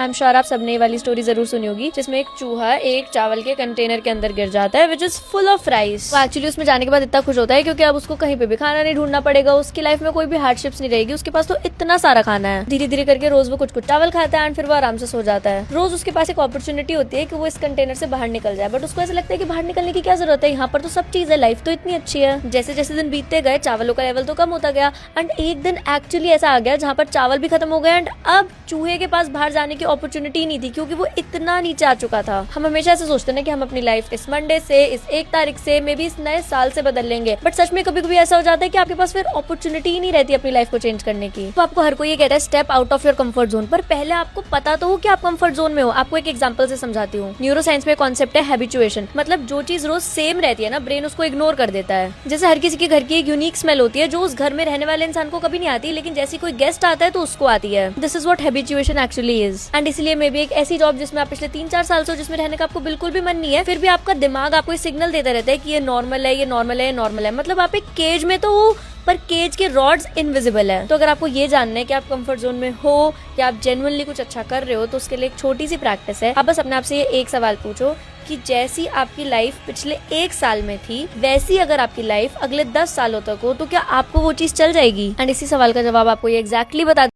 I am sure आप सबने ये वाली स्टोरी जरूर सुनी होगी, जिसमें एक चूहा एक चावल के कंटेनर के अंदर गिर जाता है which is full of rice. वो एक्चुअली उसमें जाने के बाद इतना खुश होता है क्योंकि अब उसको कहीं पे भी खाना नहीं ढूंढना पड़ेगा, उसकी लाइफ में कोई भी हार्डशिप्स नहीं रहेगी, उसके पास तो इतना सारा खाना है। धीरे धीरे करके रोज वो कुछ कुछ चावल खाता है एंड फिर वो आराम से सो जाता है। रोज उसके पास एक अपॉर्चुनिटी होती है कि वो इस कंटेनर से बाहर निकल जाए, बट उसको ऐसा लगता है कि बाहर निकलने की क्या जरूरत है, यहाँ पर तो सब चीज है, लाइफ तो इतनी अच्छी है। जैसे जैसे दिन बीतते गए चावलों का लेवल तो कम होता गया एंड एक दिन एक्चुअली ऐसा आ गया जहाँ पर चावल भी खत्म हो गए एंड अब चूहे के पास बाहर जाने की अपॉर्चुनिटी नहीं थी क्योंकि वो इतना नीचे आ चुका था। हम हमेशा ऐसे सोचते हैं कि हम अपनी लाइफ इस मंडे से, इस 1 तारीख से, मे बी इस नए साल से बदल लेंगे, बट सच में कभी कभी ऐसा हो जाता है कि आपके पास फिर अपॉर्चुनिटी ही नहीं रहती अपनी लाइफ को चेंज करने की। तो आपको हर कोई ये कहता है step out of your comfort zone, पर पहले आपको पता तो हो कि आप कंफर्ट जोन में हो। आपको एक एग्जांपल से समझाती हूँ। न्यूरो साइंस में कॉन्सेप्ट है हैबिचुएशन, मतलब जो चीज रोज सेम रहती है ना, ब्रेन उसको इग्नोर कर देता है। जैसे हर किसी के घर की एक यूनिक स्मेल होती है जो उस घर में रहने वाले इंसान को कभी नहीं आती, लेकिन जैसे कोई गेस्ट आता है तो उसको आती है। This is what habituation actually is. And इसलिए मे बी एक ऐसी जॉब जिसमें आप पिछले 3-4 साल से जिसमें रहने का आपको बिल्कुल भी मन नहीं है, फिर भी आपका दिमाग आपको सिग्नल देता रहता है कि ये नॉर्मल है, ये नॉर्मल है, ये नॉर्मल है। मतलब आप एक केज में तो हो पर केज के रॉड्स इनविजिबल है। तो अगर आपको ये जानना है कि आप कंफर्ट जोन में हो या आप जेन्युइनली कुछ अच्छा कर रहे हो, तो उसके लिए एक छोटी सी प्रैक्टिस है। आप बस अपने आप से ये एक सवाल पूछो कि जैसी आपकी लाइफ पिछले 1 साल में थी वैसी अगर आपकी लाइफ अगले 10 सालों तक हो तो क्या आपको वो चीज चल जाएगी? एंड इसी सवाल का जवाब आपको ये एग्जैक्टली बता